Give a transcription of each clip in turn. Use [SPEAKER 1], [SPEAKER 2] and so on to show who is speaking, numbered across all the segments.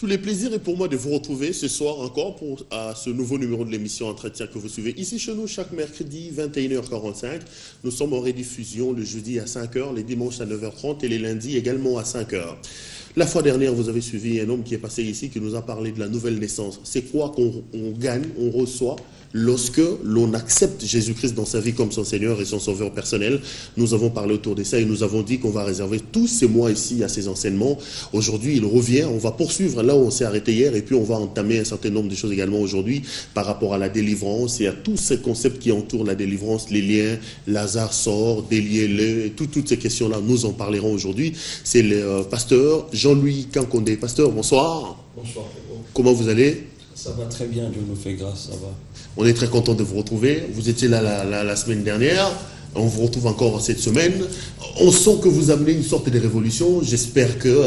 [SPEAKER 1] Tous les plaisirs et pour moi de vous retrouver ce soir encore pour ce nouveau numéro de l'émission Entretien que vous suivez ici chez nous chaque mercredi 21h45. Nous sommes en rediffusion le jeudi à 5h, les dimanches à 9h30 et les lundis également à 5h. La fois dernière, vous avez suivi un homme qui est passé ici qui nous a parlé de la nouvelle naissance. C'est quoi qu'on gagne, on reçoit lorsque l'on accepte Jésus-Christ dans sa vie comme son Seigneur et son Sauveur personnel. Nous avons parlé autour de ça et nous avons dit qu'on va réserver tous ces mois ici à ces enseignements. Aujourd'hui, il revient, on va poursuivre là où on s'est arrêté hier et puis on va entamer un certain nombre de choses également aujourd'hui par rapport à la délivrance et à tous ces concepts qui entourent la délivrance, les liens, Lazare sort, déliez-le, toutes ces questions-là, nous en parlerons aujourd'hui. C'est le pasteur Jean-Louis Kankondé. Pasteur, bonsoir.
[SPEAKER 2] Bonsoir.
[SPEAKER 1] Comment vous allez?
[SPEAKER 2] Ça va très bien, Dieu nous fait grâce, ça va.
[SPEAKER 1] On est très content de vous retrouver. Vous étiez là la semaine dernière. On vous retrouve encore cette semaine. On sent que vous amenez une sorte de révolution. J'espère que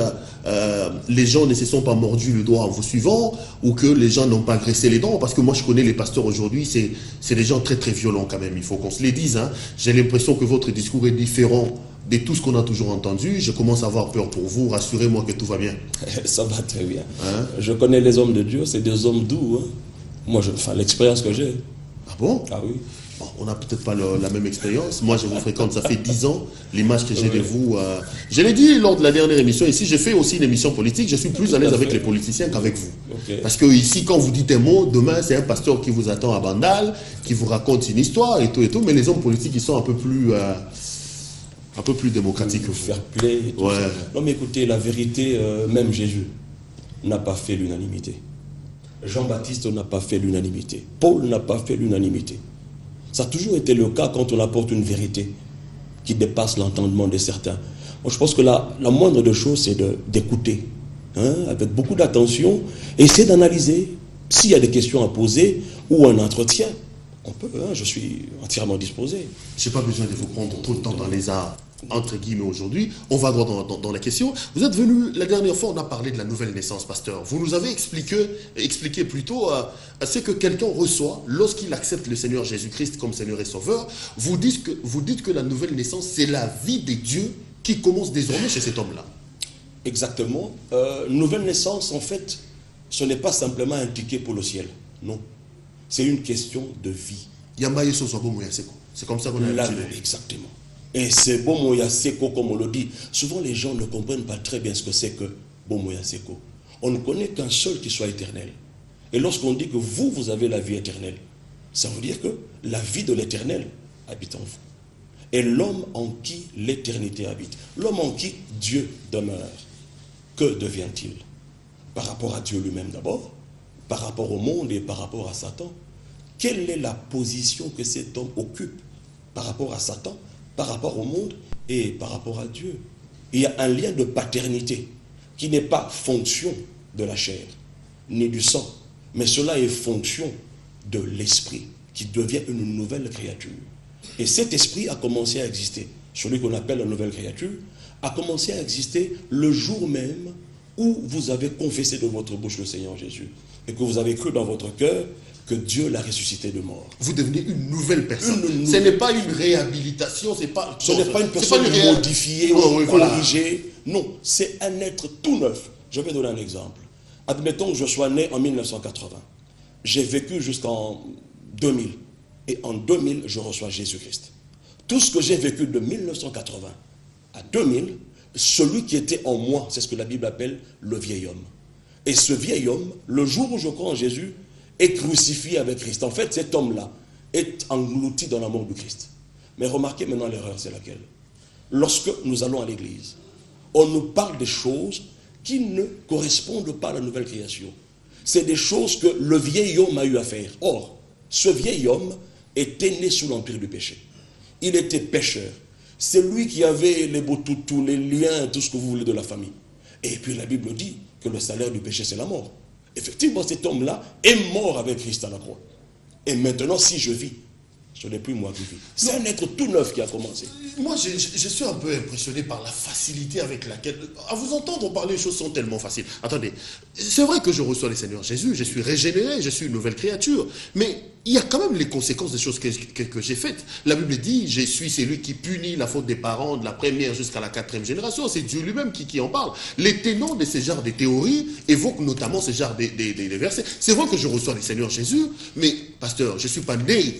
[SPEAKER 1] les gens ne se sont pas mordus le doigt en vous suivant ou que les gens n'ont pas graissé les dents. Parce que moi, je connais les pasteurs aujourd'hui. C'est des gens très, très violents quand même. Il faut qu'on se les dise. Hein. J'ai l'impression que votre discours est différent de tout ce qu'on a toujours entendu. Je commence à avoir peur pour vous. Rassurez-moi que tout va bien.
[SPEAKER 2] Ça va très bien.
[SPEAKER 1] Hein?
[SPEAKER 2] Je connais les hommes de Dieu. C'est des hommes doux. Hein. Moi, l'expérience que j'ai.
[SPEAKER 1] Ah bon?
[SPEAKER 2] Ah oui.
[SPEAKER 1] Bon, on n'a peut-être pas la même expérience. Moi, je vous fréquente, ça fait 10 ans. L'image que j'ai de vous... Je l'ai dit lors de la dernière émission. Ici, je fais aussi une émission politique. Je suis plus à l'aise avec les politiciens qu'avec vous.
[SPEAKER 2] Okay.
[SPEAKER 1] Parce que ici, quand vous dites un mot, demain, c'est un pasteur qui vous attend à Bandal, qui vous raconte une histoire et tout et tout. Mais les hommes politiques, ils sont un peu plus démocratiques que vous.
[SPEAKER 2] Fair play et tout
[SPEAKER 1] ouais.
[SPEAKER 2] Ça. Non, mais écoutez, la vérité, même Jésus n'a pas fait l'unanimité. Jean-Baptiste n'a pas fait l'unanimité. Paul n'a pas fait l'unanimité. Ça a toujours été le cas quand on apporte une vérité qui dépasse l'entendement de certains. Moi, je pense que la moindre des choses, c'est d'écouter, hein, avec beaucoup d'attention, et essayer d'analyser. S'il y a des questions à poser ou un entretien, on peut, hein, je suis entièrement disposé.
[SPEAKER 1] Je n'ai pas besoin de vous prendre trop de temps dans les arts, entre guillemets, aujourd'hui. On va droit dans la question. Vous êtes venu, la dernière fois, on a parlé de la nouvelle naissance, pasteur. Vous nous avez expliqué plutôt ce que quelqu'un reçoit lorsqu'il accepte le Seigneur Jésus-Christ comme Seigneur et Sauveur. Vous dites que la nouvelle naissance, c'est la vie de Dieu qui commence désormais chez cet homme-là.
[SPEAKER 2] Exactement. Nouvelle naissance, en fait, ce n'est pas simplement un ticket pour le ciel. Non. C'est une question de vie.
[SPEAKER 1] C'est comme ça qu'on a l'habitude.
[SPEAKER 2] Exactement. Et c'est Bomoya Seko, comme on le dit. Souvent, les gens ne comprennent pas très bien ce que c'est que Bomoya Seko. On ne connaît qu'un seul qui soit éternel. Et lorsqu'on dit que vous avez la vie éternelle, ça veut dire que la vie de l'éternel habite en vous. Et l'homme en qui l'éternité habite, l'homme en qui Dieu demeure, que devient-il? Par rapport à Dieu lui-même d'abord, par rapport au monde et par rapport à Satan. Quelle est la position que cet homme occupe par rapport à Satan, par rapport au monde et par rapport à Dieu? Il y a un lien de paternité qui n'est pas fonction de la chair, ni du sang, mais cela est fonction de l'esprit, qui devient une nouvelle créature. Et cet esprit a commencé à exister, celui qu'on appelle la nouvelle créature, a commencé à exister le jour même où vous avez confessé de votre bouche le Seigneur Jésus, et que vous avez cru dans votre cœur que Dieu l'a ressuscité de mort.
[SPEAKER 1] Vous devenez une nouvelle personne. Ce n'est pas une réhabilitation, ce n'est pas
[SPEAKER 2] une personne modifiée, corrigée. Non, c'est un être tout neuf. Je vais donner un exemple. Admettons que je sois né en 1980. J'ai vécu jusqu'en 2000. Et en 2000, je reçois Jésus-Christ. Tout ce que j'ai vécu de 1980 à 2000, celui qui était en moi, c'est ce que la Bible appelle le vieil homme. Et ce vieil homme, le jour où je crois en Jésus, est crucifié avec Christ. En fait, cet homme-là est englouti dans la mort du Christ. Mais remarquez maintenant l'erreur, c'est laquelle? Lorsque nous allons à l'église, on nous parle des choses qui ne correspondent pas à la nouvelle création. C'est des choses que le vieil homme a eu à faire. Or, ce vieil homme était né sous l'empire du péché. Il était pécheur. C'est lui qui avait les boutous, les liens, tout ce que vous voulez de la famille. Et puis la Bible dit que le salaire du péché, c'est la mort. Effectivement, cet homme-là est mort avec Christ à la croix. Et maintenant, si je vis, Ce n'est plus moi qui vis. C'est un être tout neuf qui a commencé.
[SPEAKER 1] Moi, je suis un peu impressionné par la facilité avec laquelle... À vous entendre parler, les choses sont tellement faciles. Attendez, c'est vrai que je reçois le Seigneur Jésus, je suis régénéré, je suis une nouvelle créature. Mais il y a quand même les conséquences des choses que j'ai faites. La Bible dit, je suis celui qui punit la faute des parents de la première jusqu'à la 4e génération. C'est Dieu lui-même qui en parle. Les tenants de ces genres de théories évoquent notamment ce genre de versets. C'est vrai que je reçois le Seigneur Jésus, mais, pasteur, je ne suis pas né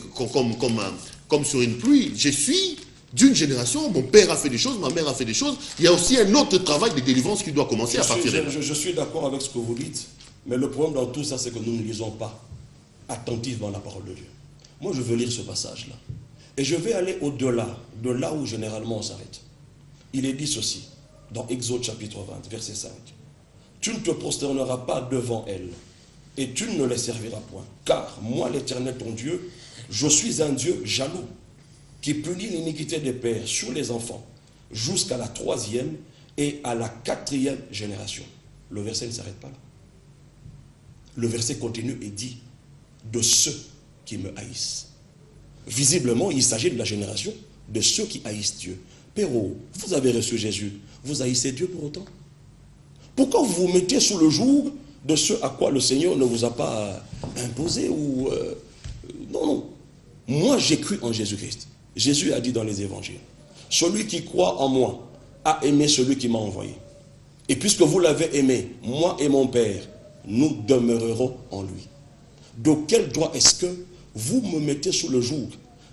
[SPEAKER 1] comme sur une pluie. Je suis d'une génération, mon père a fait des choses, ma mère a fait des choses. Il y a aussi un autre travail de délivrance qui doit commencer à partir de là.
[SPEAKER 2] Je suis d'accord avec ce que vous dites, mais le problème dans tout ça, c'est que nous ne lisons pas attentivement la parole de Dieu. Moi, je veux lire ce passage-là. Et je vais aller au-delà, de là où généralement on s'arrête. Il est dit ceci, dans Exode chapitre 20, verset 5. Tu ne te prosterneras pas devant elles, et tu ne les serviras point. Car moi, l'Éternel, ton Dieu, je suis un Dieu jaloux, qui punit l'iniquité des pères sur les enfants, jusqu'à la 3e et à la 4e génération. Le verset ne s'arrête pas là. Le verset continue et dit, de ceux qui me haïssent. Visiblement, il s'agit de la génération de ceux qui haïssent Dieu. Pérou, vous avez reçu Jésus, vous haïssez Dieu pour autant? Pourquoi vous vous mettez sous le joug de ce à quoi le Seigneur ne vous a pas imposé ou non, non. Moi, j'ai cru en Jésus-Christ. Jésus a dit dans les évangiles, celui qui croit en moi a aimé celui qui m'a envoyé. Et puisque vous l'avez aimé, moi et mon Père, nous demeurerons en lui. De quel droit est-ce que vous me mettez sous le joug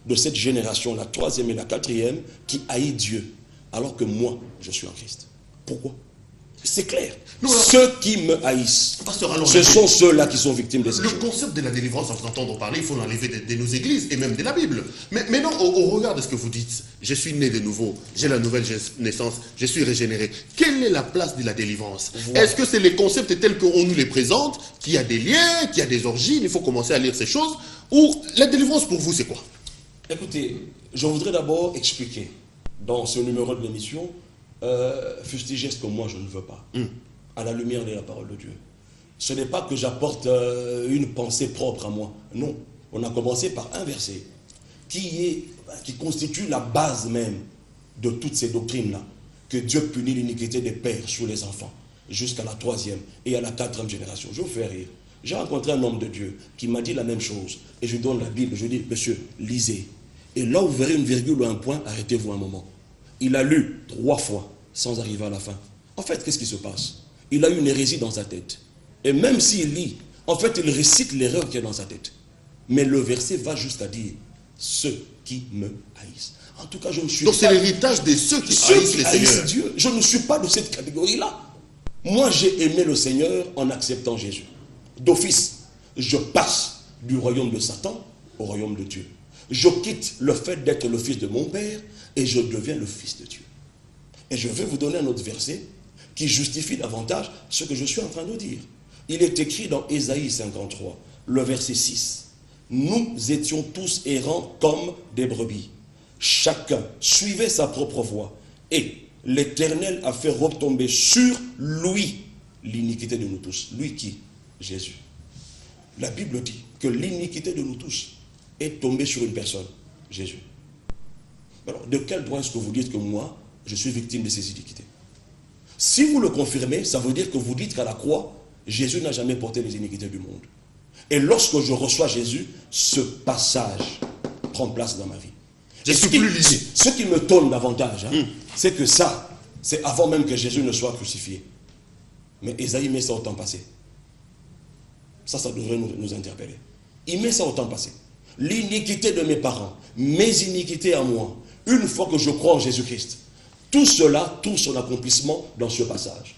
[SPEAKER 2] de cette génération, la 3e et la 4e, qui haït Dieu, alors que moi, je suis en Christ? Pourquoi? C'est clair. Ceux qui me haïssent, ce sont ceux-là qui sont victimes de ces choses.
[SPEAKER 1] Le concept de la délivrance, à vous entendre parler, il faut l'enlever de nos églises et même de la Bible. Mais maintenant, au regard de ce que vous dites, je suis né de nouveau, j'ai la nouvelle naissance, je suis régénéré. Quelle est la place de la délivrance? Voilà. Est-ce que c'est les concepts tels qu'on nous les présente, qu'il y a des liens, qu'il y a des origines, il faut commencer à lire ces choses? Ou la délivrance pour vous, c'est quoi?
[SPEAKER 2] Écoutez, je voudrais d'abord expliquer dans ce numéro de l'émission fustigez ce que moi je ne veux pas, à la lumière de la parole de Dieu. Ce n'est pas que j'apporte une pensée propre à moi. Non, on a commencé par un verset qui constitue la base même de toutes ces doctrines-là, que Dieu punit l'iniquité des pères sur les enfants, jusqu'à la 3e et à la 4e génération. Je vous fais rire. J'ai rencontré un homme de Dieu qui m'a dit la même chose, et je lui donne la Bible, je lui dis, monsieur, lisez. Et là où vous verrez une virgule ou un point, arrêtez-vous un moment. Il a lu 3 fois sans arriver à la fin. En fait, qu'est-ce qui se passe? Il a une hérésie dans sa tête. Et même s'il lit, en fait, il récite l'erreur qui est dans sa tête. Mais le verset va jusqu'à dire ceux qui me haïssent. En tout cas, je ne suis
[SPEAKER 1] Donc c'est l'héritage de ceux qui haïssent le Seigneur.
[SPEAKER 2] Dieu. Je ne suis pas de cette catégorie-là. Moi, j'ai aimé le Seigneur en acceptant Jésus. D'office, je passe du royaume de Satan au royaume de Dieu. Je quitte le fait d'être le fils de mon Père et je deviens le fils de Dieu. Et je vais vous donner un autre verset qui justifie davantage ce que je suis en train de dire. Il est écrit dans Ésaïe 53, le verset 6. Nous étions tous errants comme des brebis. Chacun suivait sa propre voie. Et l'Éternel a fait retomber sur lui l'iniquité de nous tous. Lui qui? Jésus. La Bible dit que l'iniquité de nous tous est tombée sur une personne, Jésus. Alors, de quel droit est-ce que vous dites que moi, je suis victime de ces iniquités? Si vous le confirmez, ça veut dire que vous dites qu'à la croix, Jésus n'a jamais porté les iniquités du monde. Et lorsque je reçois Jésus, ce passage prend place dans ma vie. Ce qui me tonne davantage, c'est que ça, c'est avant même que Jésus ne soit crucifié. Mais Ésaïe met ça au temps passé. Ça devrait nous interpeller. Il met ça au temps passé. L'iniquité de mes parents, mes iniquités à moi, une fois que je crois en Jésus-Christ, tout cela, tout son accomplissement dans ce passage.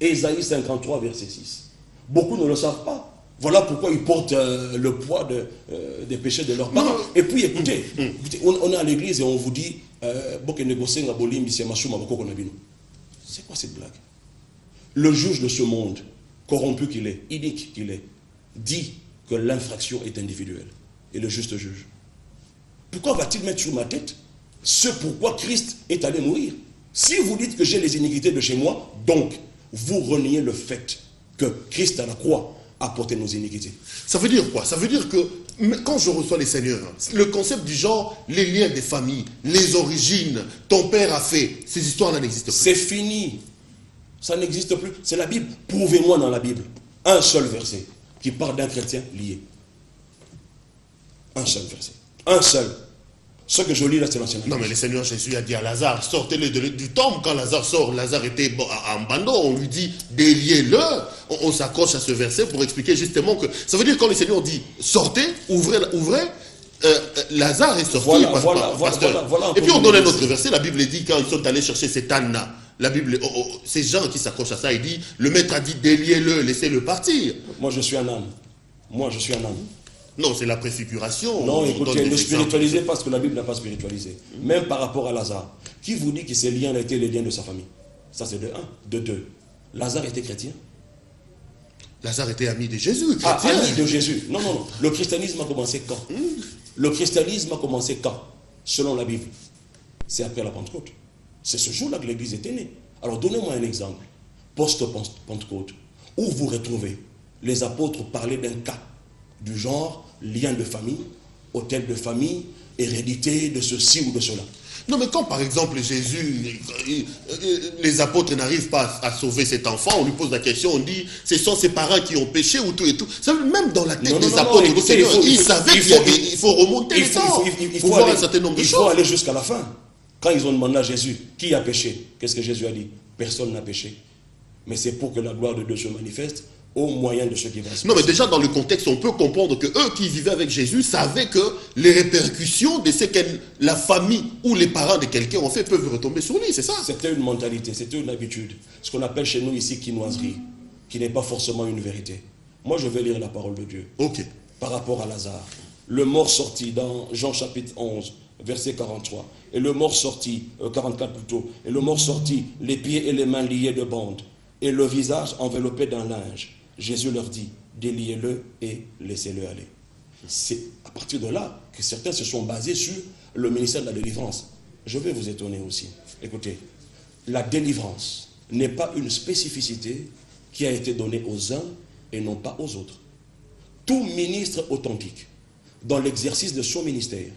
[SPEAKER 2] Ésaïe 53, verset 6. Beaucoup ne le savent pas. Voilà pourquoi ils portent le poids des péchés de leurs parents. Et puis écoutez, on est à l'église et on vous dit c'est quoi cette blague? Le juge de ce monde, corrompu qu'il est, inique qu'il est, dit que l'infraction est individuelle. Et le juste juge. Pourquoi va-t-il mettre sur ma tête ce pourquoi Christ est allé mourir? Si vous dites que j'ai les iniquités de chez moi, donc vous reniez le fait que Christ à la croix à porter nos iniquités.
[SPEAKER 1] Ça veut dire quoi? Ça veut dire que quand je reçois les seigneurs, le concept du genre, les liens des familles, les origines, ton père a fait, ces histoires-là n'existent plus.
[SPEAKER 2] C'est fini. Ça n'existe plus. C'est la Bible. Prouvez-moi dans la Bible un seul verset qui parle d'un chrétien lié. Un seul verset. Un seul. Ce que je lis là, c'est l'Ancien Testament.
[SPEAKER 1] Non, mais le Seigneur Jésus a dit à Lazare, sortez-le du tombe. Quand Lazare sort, Lazare était en bandeau. On lui dit, déliez-le. On s'accroche à ce verset pour expliquer justement que... Ça veut dire quand le Seigneur dit, sortez, ouvrez, Lazare est sorti.
[SPEAKER 2] Voilà
[SPEAKER 1] et puis on donne un autre verset. La Bible dit, quand ils sont allés chercher cet âne-là, la Bible, ces gens qui s'accrochent à ça, il dit, le maître a dit, déliez-le, laissez-le partir.
[SPEAKER 2] Moi, je suis un âne. Moi, je suis un âne.
[SPEAKER 1] Non, c'est la préfiguration.
[SPEAKER 2] Non, écoutez, ne spiritualisez pas ce que la Bible n'a pas spiritualisé. Même par rapport à Lazare. Qui vous dit que ces liens étaient les liens de sa famille? Ça, c'est de un. De deux. Lazare était chrétien.
[SPEAKER 1] Lazare était ami de Jésus, chrétien.
[SPEAKER 2] Ah, ami de Jésus. Non, non, non. Le christianisme a commencé quand? Le christianisme a commencé quand? Selon la Bible. C'est après la Pentecôte. C'est ce jour-là que l'Église était née. Alors, donnez-moi un exemple. Post-Pentecôte. Où vous retrouvez les apôtres parler d'un cas du genre lien de famille, hôtel de famille, hérédité de ceci ou de cela.
[SPEAKER 1] Non, mais quand par exemple Jésus, les apôtres n'arrivent pas à sauver cet enfant, on lui pose la question, on dit, ce sont ses parents qui ont péché ou tout et tout. Ça, même dans la tête des apôtres, ils savaient qu'il faut remonter le temps. Il faut voir un certain nombre de choses.
[SPEAKER 2] Il faut aller jusqu'à la fin. Quand ils ont demandé à Jésus, qui a péché? Qu'est-ce que Jésus a dit? Personne n'a péché. Mais c'est pour que la gloire de Dieu se manifeste au moyen de ce qui va se passer.
[SPEAKER 1] Non, mais déjà dans le contexte, on peut comprendre que eux qui vivaient avec Jésus savaient que les répercussions de ce que la famille ou les parents de quelqu'un ont fait peuvent retomber sur lui, c'est ça?
[SPEAKER 2] C'était une mentalité, c'était une habitude. Ce qu'on appelle chez nous ici quinoiserie, qui n'est pas forcément une vérité. Moi, je vais lire la parole de Dieu.
[SPEAKER 1] Ok.
[SPEAKER 2] Par rapport à Lazare. Le mort sorti dans Jean chapitre 11, verset 43. Et le mort sorti, 44 plutôt. Et le mort sorti, les pieds et les mains liés de bandes, et le visage enveloppé d'un linge. Jésus leur dit, déliez-le et laissez-le aller. C'est à partir de là que certains se sont basés sur le ministère de la délivrance. Je vais vous étonner aussi. Écoutez, la délivrance n'est pas une spécificité qui a été donnée aux uns et non pas aux autres. Tout ministre authentique, dans l'exercice de son ministère,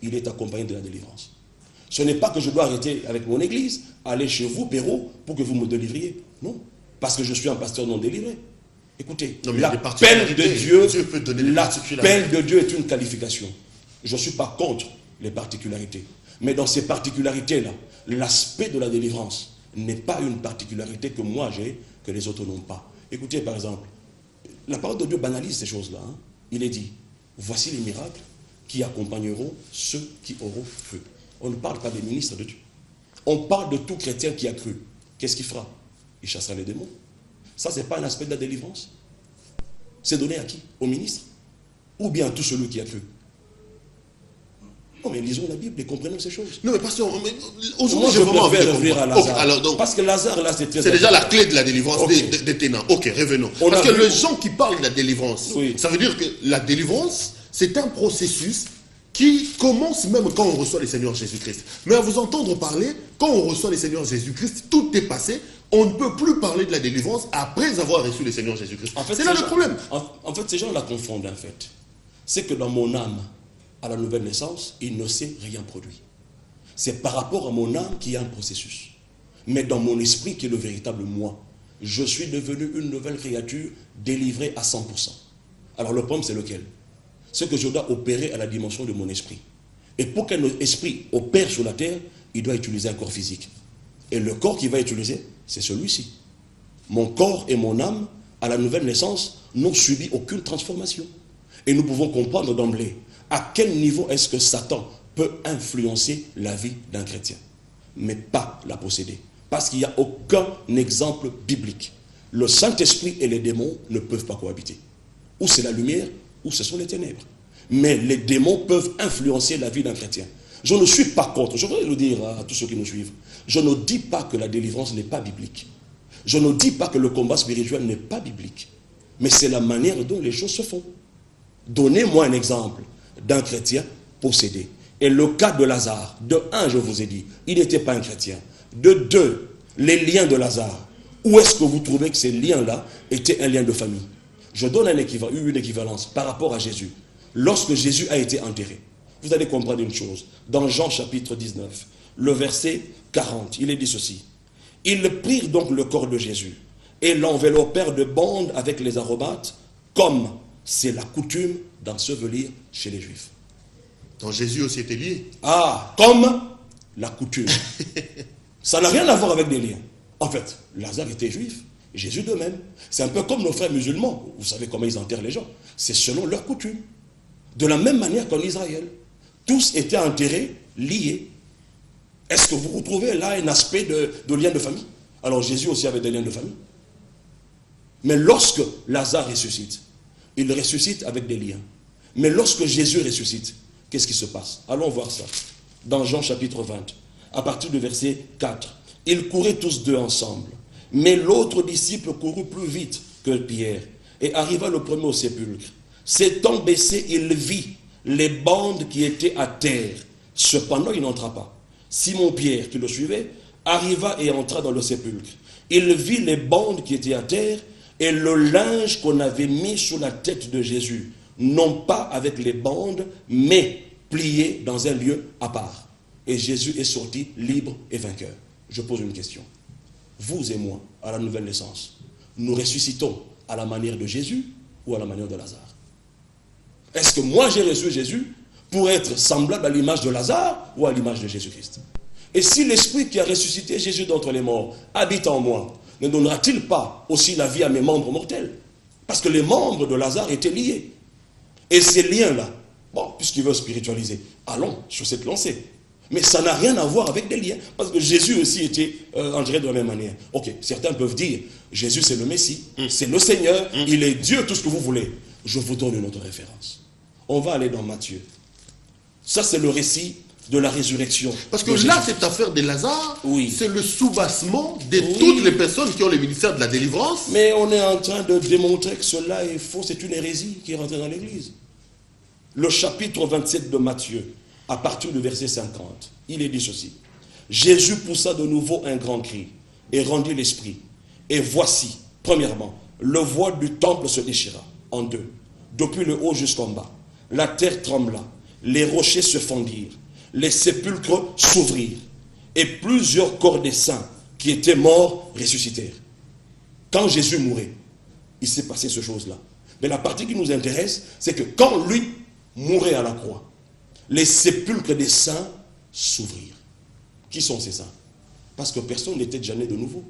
[SPEAKER 2] il est accompagné de la délivrance. Ce n'est pas que je dois arrêter avec mon église, aller chez vous, Perrault, pour que vous me délivriez. Non, parce que je suis un pasteur non délivré. Écoutez, l'appel de Dieu est une qualification. Je ne suis pas contre les particularités. Mais dans ces particularités-là, l'aspect de la délivrance n'est pas une particularité que moi j'ai, que les autres n'ont pas. Écoutez, par exemple, la parole de Dieu banalise ces choses-là. Il est dit, voici les miracles qui accompagneront ceux qui auront cru. On ne parle pas des ministres de Dieu. On parle de tout chrétien qui a cru. Qu'est-ce qu'il fera? Il chassera les démons. Ça, ce n'est pas un aspect de la délivrance. C'est donné à qui? Au ministre? Ou bien à tout celui qui a cru? Non, mais lisons la Bible et comprenons ces choses.
[SPEAKER 1] Non, mais pasteur, aujourd'hui, j'ai vraiment envie de
[SPEAKER 2] revenir à Lazare. Okay, alors, donc, parce que Lazare, là, c'est
[SPEAKER 1] déjà la clé de la délivrance des ténants. Ok, revenons. Parce que les gens qui parlent de la délivrance, ça veut dire que la délivrance, c'est un processus qui commence même quand on reçoit le Seigneur Jésus-Christ. Mais à vous entendre parler, quand on reçoit le Seigneur Jésus-Christ, tout est passé. On ne peut plus parler de la délivrance après avoir reçu le Seigneur Jésus-Christ. En fait, c'est là le problème.
[SPEAKER 2] En fait, ces gens la confondent en fait. C'est que dans mon âme, à la nouvelle naissance, il ne s'est rien produit. C'est par rapport à mon âme qu'il y a un processus. Mais dans mon esprit, qui est le véritable moi, je suis devenu une nouvelle créature délivrée à 100%. Alors le problème, c'est lequel? C'est que je dois opérer à la dimension de mon esprit. Et pour qu'un esprit opère sur la terre, il doit utiliser un corps physique. Et le corps qu'il va utiliser, c'est celui-ci. Mon corps et mon âme, à la nouvelle naissance, n'ont subi aucune transformation. Et nous pouvons comprendre d'emblée à quel niveau est-ce que Satan peut influencer la vie d'un chrétien. Mais pas la posséder. Parce qu'il n'y a aucun exemple biblique. Le Saint-Esprit et les démons ne peuvent pas cohabiter. Ou c'est la lumière, ou ce sont les ténèbres. Mais les démons peuvent influencer la vie d'un chrétien. Je ne suis pas contre, je voudrais le dire à tous ceux qui nous suivent, je ne dis pas que la délivrance n'est pas biblique. Je ne dis pas que le combat spirituel n'est pas biblique. Mais c'est la manière dont les choses se font. Donnez-moi un exemple d'un chrétien possédé. Et le cas de Lazare, de un, je vous ai dit, il n'était pas un chrétien. De deux, les liens de Lazare. Où est-ce que vous trouvez que ces liens-là étaient un lien de famille? Je donne une équivalence par rapport à Jésus. Lorsque Jésus a été enterré, vous allez comprendre une chose. Dans Jean chapitre 19, le verset 40, il est dit ceci. Ils prirent donc le corps de Jésus et l'enveloppèrent de bandes avec les aromates, comme c'est la coutume d'ensevelir chez les Juifs.
[SPEAKER 1] Donc Jésus aussi était lié.
[SPEAKER 2] Ah, comme la coutume. Ça n'a rien à voir avec des liens. En fait, Lazare était juif, Jésus de même. C'est un peu comme nos frères musulmans. Vous savez comment ils enterrent les gens. C'est selon leur coutume. De la même manière qu'en Israël. Tous étaient enterrés, liés. Est-ce que vous retrouvez là un aspect de lien de famille? Alors Jésus aussi avait des liens de famille. Mais lorsque Lazare ressuscite, il ressuscite avec des liens. Mais lorsque Jésus ressuscite, qu'est-ce qui se passe? Allons voir ça. Dans Jean chapitre 20, à partir du verset 4. Ils couraient tous deux ensemble. Mais l'autre disciple courut plus vite que Pierre et arriva le premier au sépulcre. S'étant baissé, il vit les bandes qui étaient à terre. Cependant, il n'entra pas. Simon-Pierre, qui le suivait, arriva et entra dans le sépulcre. Il vit les bandes qui étaient à terre et le linge qu'on avait mis sur la tête de Jésus, non pas avec les bandes, mais plié dans un lieu à part. Et Jésus est sorti libre et vainqueur. Je pose une question. Vous et moi, à la nouvelle naissance, nous ressuscitons à la manière de Jésus ou à la manière de Lazare? Est-ce que moi j'ai reçu Jésus pour être semblable à l'image de Lazare ou à l'image de Jésus-Christ? Et si l'Esprit qui a ressuscité Jésus d'entre les morts habite en moi, ne donnera-t-il pas aussi la vie à mes membres mortels? Parce que les membres de Lazare étaient liés. Et ces liens-là, bon, puisqu'il veut spiritualiser, allons sur cette lancée. Mais ça n'a rien à voir avec des liens. Parce que Jésus aussi était enterré de la même manière. Ok, certains peuvent dire, Jésus c'est le Messie, c'est le Seigneur, il est Dieu, tout ce que vous voulez. Je vous donne une autre référence. On va aller dans Matthieu. Ça c'est le récit de la résurrection.
[SPEAKER 1] Parce que là, cette affaire de Lazare,
[SPEAKER 2] oui,
[SPEAKER 1] c'est le soubassement de toutes les personnes qui ont le ministère de la délivrance.
[SPEAKER 2] Mais on est en train de démontrer que cela est faux, c'est une hérésie qui est rentrée dans l'Église. Le chapitre 27 de Matthieu, à partir du verset 50, il est dit ceci. Jésus poussa de nouveau un grand cri et rendit l'esprit. Et voici, premièrement, le voile du temple se déchira en deux, depuis le haut jusqu'en bas. La terre trembla, les rochers se fendirent, les sépulcres s'ouvrirent, et plusieurs corps des saints qui étaient morts ressuscitèrent. Quand Jésus mourait, il s'est passé ces choses-là. Mais la partie qui nous intéresse, c'est que quand lui mourait à la croix, les sépulcres des saints s'ouvrirent. Qui sont ces saints? Parce que personne n'était déjà né de nouveau.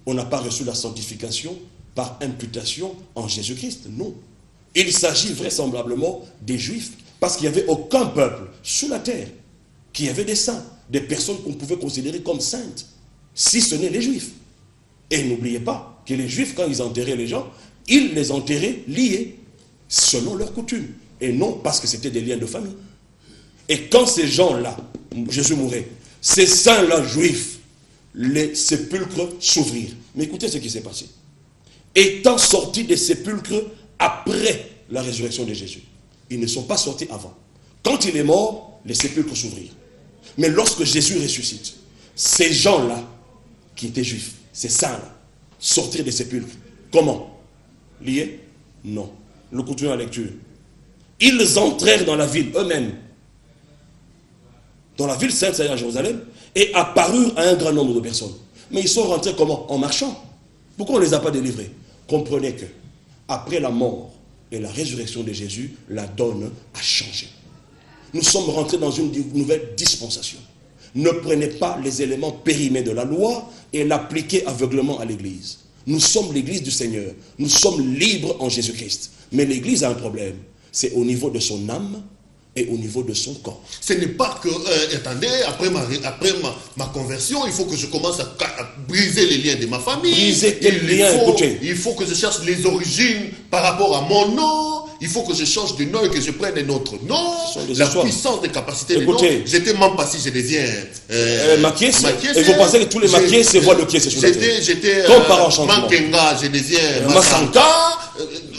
[SPEAKER 2] On n'a pas reçu la sanctification par imputation en Jésus-Christ, non. Il s'agit vraisemblablement des Juifs, parce qu'il n'y avait aucun peuple sur la terre qui avait des saints, des personnes qu'on pouvait considérer comme saintes, si ce n'est les Juifs. Et n'oubliez pas que les Juifs, quand ils enterraient les gens, ils les enterraient liés, selon leur coutume, et non parce que c'était des liens de famille. Et quand ces gens-là, Jésus mourait, ces saints-là juifs, les sépulcres s'ouvrirent. Mais écoutez ce qui s'est passé. Étant sortis des sépulcres après la résurrection de Jésus, ils ne sont pas sortis avant. Quand il est mort, les sépulcres s'ouvrirent. Mais lorsque Jésus ressuscite, ces gens-là, qui étaient juifs, ces saints-là, sortirent des sépulcres. Comment? Liés? Non. Nous continuons la lecture. Ils entrèrent dans la ville eux-mêmes, dans la ville sainte, c'est-à-dire à Jérusalem, et apparurent à un grand nombre de personnes. Mais ils sont rentrés comment? En marchant. Pourquoi on ne les a pas délivrés? Comprenez que, après la mort et la résurrection de Jésus, la donne a changé. Nous sommes rentrés dans une nouvelle dispensation. Ne prenez pas les éléments périmés de la loi et l'appliquez aveuglement à l'Église. Nous sommes l'Église du Seigneur. Nous sommes libres en Jésus-Christ. Mais l'Église a un problème. C'est au niveau de son âme et au niveau de son corps.
[SPEAKER 1] Ce n'est pas que, attendez, après ma conversion, il faut que je commence à briser les liens de ma famille.
[SPEAKER 2] Briser quels liens? Écoutez.
[SPEAKER 1] Il faut que je cherche les origines par rapport à mon nom. Il faut que je change de nom et que je prenne un autre nom. La puissance des capacités des noms. J'étais même pas si je deviens...
[SPEAKER 2] maquillé. Et vous pensez que tous les maquillés, c'est voix de qui c'est sur la tête?
[SPEAKER 1] J'étais Mankenga, je deviens Masanka.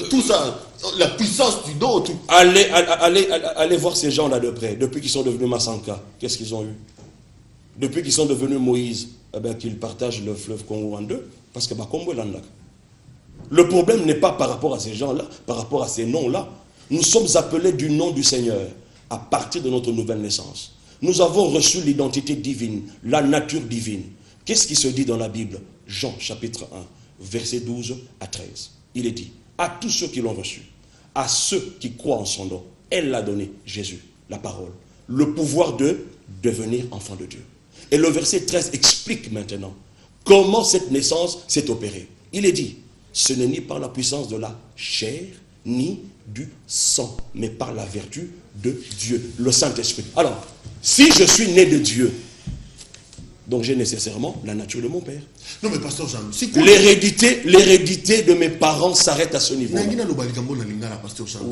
[SPEAKER 1] Tout ça. La puissance du nom. Tout.
[SPEAKER 2] Allez voir ces gens-là de près. Depuis qu'ils sont devenus Masanka, qu'est-ce qu'ils ont eu? Depuis qu'ils sont devenus Moïse, qu'ils partagent le fleuve Congo en deux, parce que Bakombo est l'Andak. Le problème n'est pas par rapport à ces gens-là, par rapport à ces noms-là. Nous sommes appelés du nom du Seigneur à partir de notre nouvelle naissance. Nous avons reçu l'identité divine, la nature divine. Qu'est-ce qui se dit dans la Bible? Jean chapitre 1, versets 12 à 13. Il est dit, à tous ceux qui l'ont reçu, à ceux qui croient en son nom, elle l'a donné, Jésus, la parole, le pouvoir de devenir enfant de Dieu. Et le verset 13 explique maintenant comment cette naissance s'est opérée. Il est dit, ce n'est ni par la puissance de la chair, ni du sang, mais par la vertu de Dieu, le Saint-Esprit. Alors, si je suis né de Dieu, donc j'ai nécessairement la nature de mon père.
[SPEAKER 1] Non mais pasteur Jean, c'est
[SPEAKER 2] quoi? L'hérédité de mes parents s'arrête à ce niveau.
[SPEAKER 1] Oui.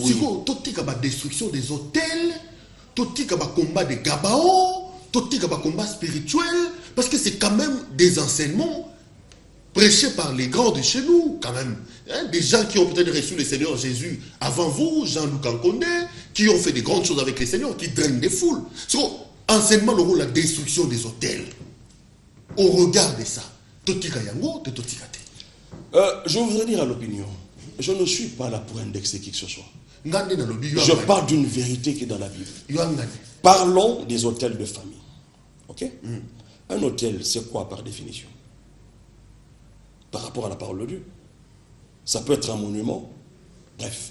[SPEAKER 1] C'est quoi? La destruction des hôtels, le combat des Gabaons, le combat spirituel, parce que c'est quand même des enseignements prêchés par les grands de chez nous, quand même. Hein? Des gens qui ont peut-être reçu le Seigneur Jésus avant vous, Jean-Luc Ankondé, qui ont fait des grandes choses avec le Seigneur, qui drainent des foules. C'est quoi? Enseignement, le rôle, la destruction des hôtels. Au regard de ça,
[SPEAKER 2] je voudrais dire à l'opinion, je ne suis pas là pour indexer qui que ce soit. Je parle d'une vérité qui est dans la Bible. Parlons des hôtels de famille. Ok? Un hôtel, c'est quoi par définition? Par rapport à la parole de Dieu. Ça peut être un monument, bref,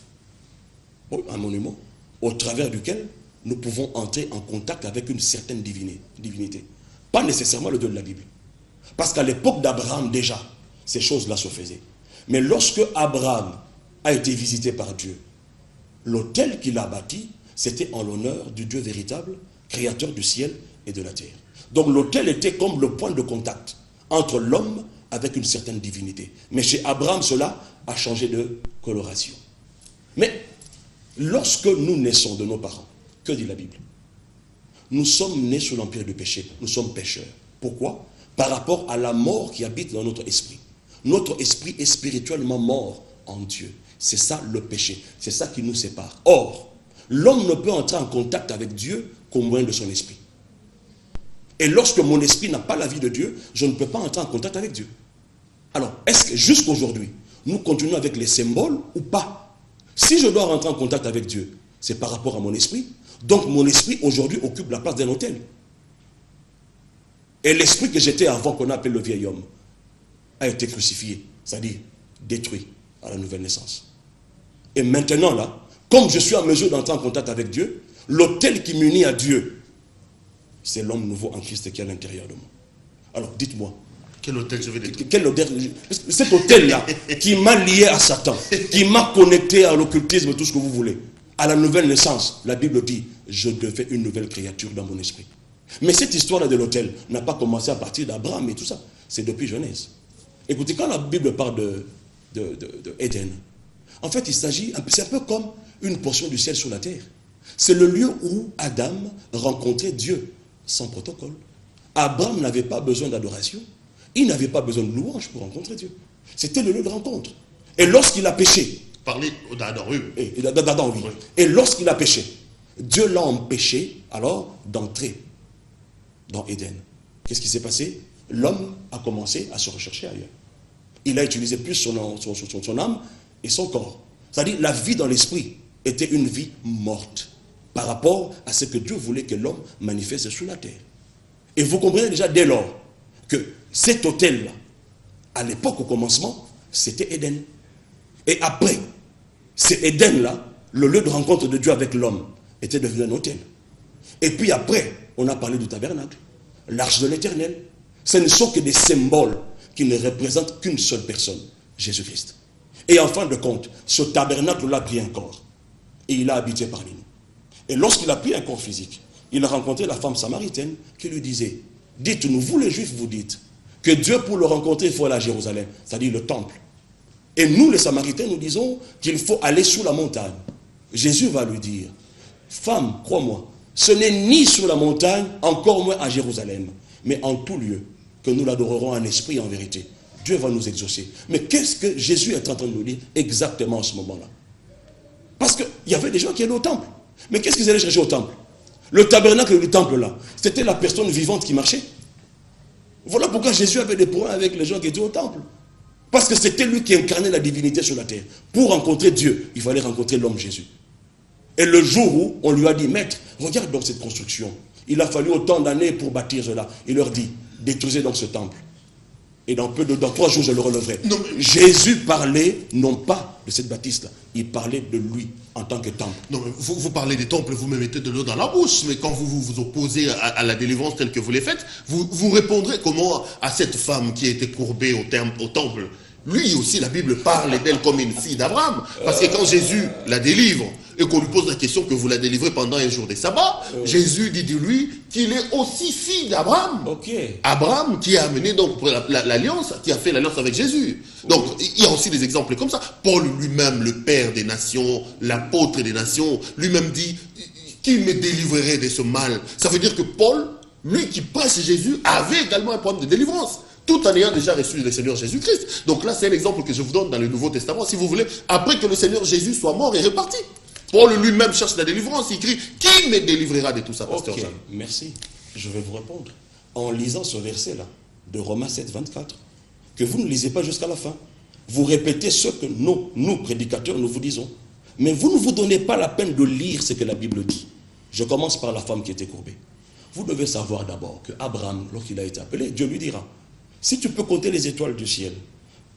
[SPEAKER 2] un monument au travers duquel nous pouvons entrer en contact avec une certaine divinité. Pas nécessairement le Dieu de la Bible. Parce qu'à l'époque d'Abraham, déjà, ces choses-là se faisaient. Mais lorsque Abraham a été visité par Dieu, l'autel qu'il a bâti, c'était en l'honneur du Dieu véritable, créateur du ciel et de la terre. Donc l'autel était comme le point de contact entre l'homme avec une certaine divinité. Mais chez Abraham, cela a changé de coloration. Mais lorsque nous naissons de nos parents, que dit la Bible? Nous sommes nés sous l'empire du péché. Nous sommes pécheurs. Pourquoi? Par rapport à la mort qui habite dans notre esprit. Notre esprit est spirituellement mort en Dieu. C'est ça le péché. C'est ça qui nous sépare. Or, l'homme ne peut entrer en contact avec Dieu qu'au moyen de son esprit. Et lorsque mon esprit n'a pas la vie de Dieu, je ne peux pas entrer en contact avec Dieu. Alors, est-ce que jusqu'aujourd'hui, nous continuons avec les symboles ou pas? Si je dois rentrer en contact avec Dieu, c'est par rapport à mon esprit. Donc mon esprit aujourd'hui occupe la place d'un autel. Et l'esprit que j'étais avant, qu'on appelle le vieil homme, a été crucifié, c'est-à-dire détruit à la nouvelle naissance. Et maintenant là, comme je suis en mesure d'entrer en contact avec Dieu, l'autel qui m'unit à Dieu, c'est l'homme nouveau en Christ qui est à l'intérieur de moi. Alors dites-moi,
[SPEAKER 1] quel autel je vais détruire?
[SPEAKER 2] Quel autel? Cet autel-là qui m'a lié à Satan, qui m'a connecté à l'occultisme, tout ce que vous voulez. À la nouvelle naissance, la Bible dit, je devais une nouvelle créature dans mon esprit. Mais cette histoire-là de l'autel n'a pas commencé à partir d'Abraham et tout ça. C'est depuis Genèse. Écoutez, quand la Bible parle d'Éden, en fait, il s'agit, c'est un peu comme une portion du ciel sur la terre. C'est le lieu où Adam rencontrait Dieu sans protocole. Abraham n'avait pas besoin d'adoration. Il n'avait pas besoin de louange pour rencontrer Dieu. C'était le lieu de rencontre. Et lorsqu'il a péché,
[SPEAKER 1] parler d'Adam, oui.
[SPEAKER 2] Oui. Et lorsqu'il a péché, Dieu l'a empêché alors d'entrer dans Éden. Qu'est-ce qui s'est passé? L'homme a commencé à se rechercher ailleurs. Il a utilisé plus son âme et son corps. C'est-à-dire la vie dans l'esprit était une vie morte par rapport à ce que Dieu voulait que l'homme manifeste sur la terre. Et vous comprenez déjà dès lors que cet autel-là, à l'époque, au commencement, c'était Éden. Et après, c'est Éden-là, le lieu de rencontre de Dieu avec l'homme, était devenu un autel. Et puis après, on a parlé du tabernacle, l'arche de l'Éternel. Ce ne sont que des symboles qui ne représentent qu'une seule personne, Jésus-Christ. Et en fin de compte, ce tabernacle-là a pris un corps. Et il a habité parmi nous. Et lorsqu'il a pris un corps physique, il a rencontré la femme samaritaine qui lui disait, dites-nous, vous les Juifs, vous dites que Dieu, pour le rencontrer, il faut aller à Jérusalem, c'est-à-dire le temple. Et nous, les Samaritains, nous disons qu'il faut aller sous la montagne. Jésus va lui dire, femme, crois-moi, ce n'est ni sur la montagne, encore moins à Jérusalem, mais en tout lieu, que nous l'adorerons en esprit et en vérité. Dieu va nous exaucer. Mais qu'est-ce que Jésus est en train de nous dire exactement en ce moment-là? Parce qu'il y avait des gens qui allaient au temple. Mais qu'est-ce qu'ils allaient chercher au temple? Le tabernacle du temple là, c'était la personne vivante qui marchait. Voilà pourquoi Jésus avait des problèmes avec les gens qui étaient au temple. Parce que c'était lui qui incarnait la divinité sur la terre. Pour rencontrer Dieu, il fallait rencontrer l'homme Jésus. Et le jour où on lui a dit, maître, regarde donc cette construction. Il a fallu autant d'années pour bâtir cela. Il leur dit, détruisez donc ce temple. Et dans 3 jours, je le releverai. Non, mais... Jésus parlait non pas de cette bâtisse-là, il parlait de lui en tant que temple.
[SPEAKER 1] Non, mais vous parlez des temples, vous me mettez de l'eau dans la bouche, mais quand vous opposez à la délivrance telle que vous l'avez faite, vous répondrez comment à cette femme qui a été courbée au temple? Lui aussi, la Bible parle d'elle comme une fille d'Abraham. Parce que quand Jésus la délivre et qu'on lui pose la question que vous la délivrez pendant un jour des sabbats, Jésus dit de lui qu'il est aussi fille d'Abraham. Abraham qui a amené donc l'alliance, qui a fait l'alliance avec Jésus. Donc il y a aussi des exemples comme ça. Paul lui-même, le père des nations, l'apôtre des nations, lui-même dit qu'il me délivrerait de ce mal. Ça veut dire que Paul, lui qui prêche Jésus, avait également un problème de délivrance, tout en ayant déjà reçu le Seigneur Jésus-Christ. Donc là, c'est l'exemple que je vous donne dans le Nouveau Testament, si vous voulez, après que le Seigneur Jésus soit mort et reparti. Paul lui-même cherche la délivrance, il crie, qui me délivrera de tout ça, pasteur Jean?
[SPEAKER 2] Merci. Je vais vous répondre. En lisant ce verset-là, de Romains 7, 24, que vous ne lisez pas jusqu'à la fin. Vous répétez ce que nous, prédicateurs, nous vous disons. Mais vous ne vous donnez pas la peine de lire ce que la Bible dit. Je commence par la femme qui était courbée. Vous devez savoir d'abord que Abraham, lorsqu'il a été appelé, Dieu lui dira, si tu peux compter les étoiles du ciel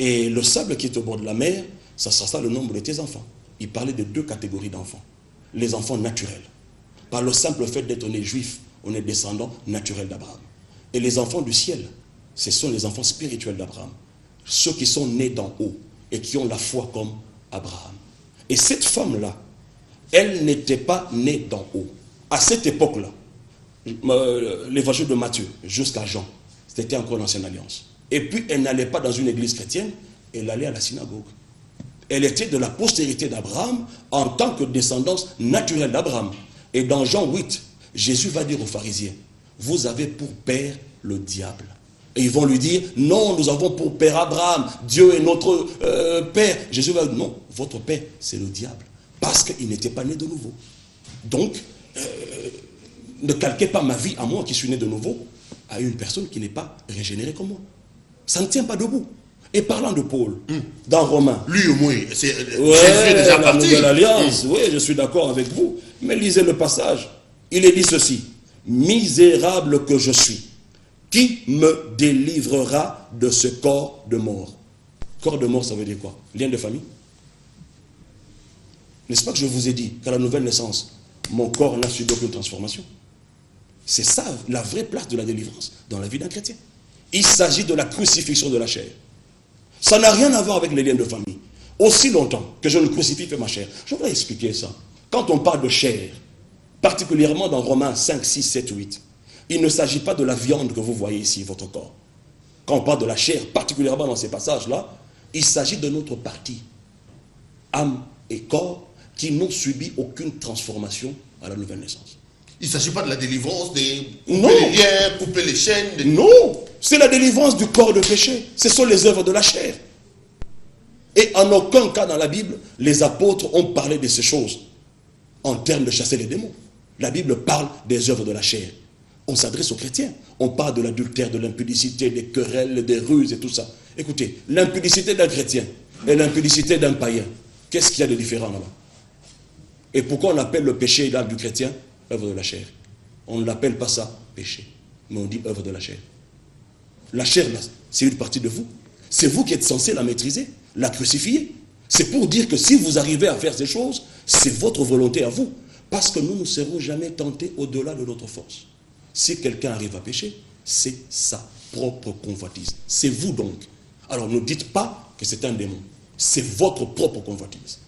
[SPEAKER 2] et le sable qui est au bord de la mer, ça sera ça le nombre de tes enfants. Il parlait de 2 catégories d'enfants. Les enfants naturels. Par le simple fait d'être né juif, on est descendant naturel d'Abraham. Et les enfants du ciel, ce sont les enfants spirituels d'Abraham. Ceux qui sont nés d'en haut et qui ont la foi comme Abraham. Et cette femme-là, elle n'était pas née d'en haut. À cette époque-là, l'évangile de Matthieu jusqu'à Jean, c'était encore l'ancienne alliance. Et puis, elle n'allait pas dans une église chrétienne, elle allait à la synagogue. Elle était de la postérité d'Abraham en tant que descendance naturelle d'Abraham. Et dans Jean 8, Jésus va dire aux pharisiens, vous avez pour père le diable. Et ils vont lui dire, non, nous avons pour père Abraham, Dieu est notre père. Jésus va dire, non, votre père, c'est le diable. Parce qu'il n'était pas né de nouveau. Donc, ne calquez pas ma vie à moi qui suis né de nouveau à une personne qui n'est pas régénérée comme moi. Ça ne tient pas debout. Et parlant de Paul, dans Romains,
[SPEAKER 1] lui au moins, Jésus est déjà
[SPEAKER 2] la
[SPEAKER 1] parti.
[SPEAKER 2] Nouvelle Alliance, oui, je suis d'accord avec vous. Mais lisez le passage. Il est dit ceci, misérable que je suis, qui me délivrera de ce corps de mort? Corps de mort, ça veut dire quoi? Lien de famille? N'est-ce pas que je vous ai dit qu'à la nouvelle naissance, mon corps n'a subi aucune transformation? C'est ça la vraie place de la délivrance dans la vie d'un chrétien. Il s'agit de la crucifixion de la chair. Ça n'a rien à voir avec les liens de famille. Aussi longtemps que je ne crucifie que ma chair. Je voudrais expliquer ça. Quand on parle de chair, particulièrement dans Romains 5, 6, 7, 8, il ne s'agit pas de la viande que vous voyez ici, votre corps. Quand on parle de la chair, particulièrement dans ces passages-là, il s'agit de notre partie, âme et corps, qui n'ont subi aucune transformation à la nouvelle naissance.
[SPEAKER 1] Il ne s'agit pas de la délivrance, de couper les liens, couper les chaînes.
[SPEAKER 2] Non, c'est la délivrance du corps de péché. Ce sont les œuvres de la chair. Et en aucun cas dans la Bible, les apôtres ont parlé de ces choses en termes de chasser les démons. La Bible parle des œuvres de la chair. On s'adresse aux chrétiens. On parle de l'adultère, de l'impudicité, des querelles, des ruses et tout ça. Écoutez, l'impudicité d'un chrétien et l'impudicité d'un païen, qu'est-ce qu'il y a de différent là-bas? Et pourquoi on appelle le péché et l'âme du chrétien œuvre de la chair? On ne l'appelle pas ça péché, mais on dit œuvre de la chair. La chair, c'est une partie de vous. C'est vous qui êtes censé la maîtriser, la crucifier. C'est pour dire que si vous arrivez à faire ces choses, c'est votre volonté à vous. Parce que nous ne serons jamais tentés au-delà de notre force. Si quelqu'un arrive à pécher, c'est sa propre convoitise. C'est vous donc. Alors ne dites pas que c'est un démon. C'est votre propre convoitise.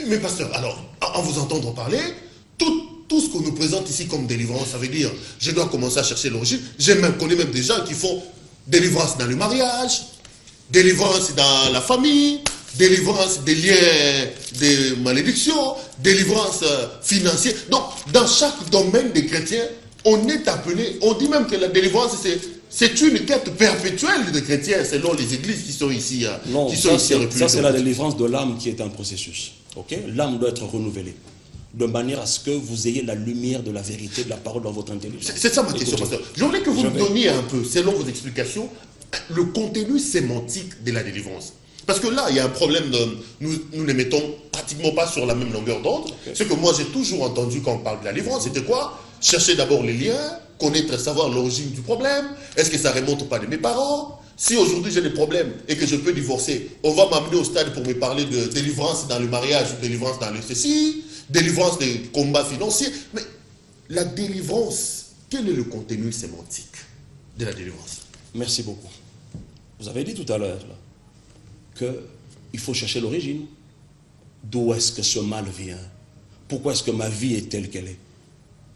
[SPEAKER 1] Mais pasteur, alors, en vous entendre parler, tout ce qu'on nous présente ici comme délivrance, ça veut dire, je dois commencer à chercher l'origine. J'ai même connu même des gens qui font délivrance dans le mariage, délivrance dans la famille, délivrance des liens de malédiction, délivrance financière. Donc, dans chaque domaine des chrétiens, on est appelé, on dit même que la délivrance, c'est une quête perpétuelle des chrétiens, selon les églises qui sont ici.
[SPEAKER 2] Non,
[SPEAKER 1] qui sont ici
[SPEAKER 2] ça c'est la délivrance de l'âme qui est un processus. Okay? L'âme doit être renouvelée, de manière à ce que vous ayez la lumière de la vérité de la parole dans votre intelligence.
[SPEAKER 1] C'est ça ma question, pasteur. Je voulais que vous me donniez un peu, selon vos explications, le contenu sémantique de la délivrance. Parce que là, il y a un problème, nous ne mettons pratiquement pas sur la même longueur d'onde. Okay. Ce que moi j'ai toujours entendu quand on parle de la délivrance, c'était quoi? Chercher d'abord les liens, connaître, savoir l'origine du problème. Est-ce que ça ne remonte pas de mes parents? Si aujourd'hui j'ai des problèmes et que je peux divorcer, on va m'amener au stade pour me parler de délivrance dans le mariage, délivrance dans le ceci, délivrance des combats financiers. Mais la délivrance, quel est le contenu sémantique de la délivrance?
[SPEAKER 2] Merci beaucoup. Vous avez dit tout à l'heure qu'il faut chercher l'origine. D'où est-ce que ce mal vient? Pourquoi est-ce que ma vie est telle qu'elle est?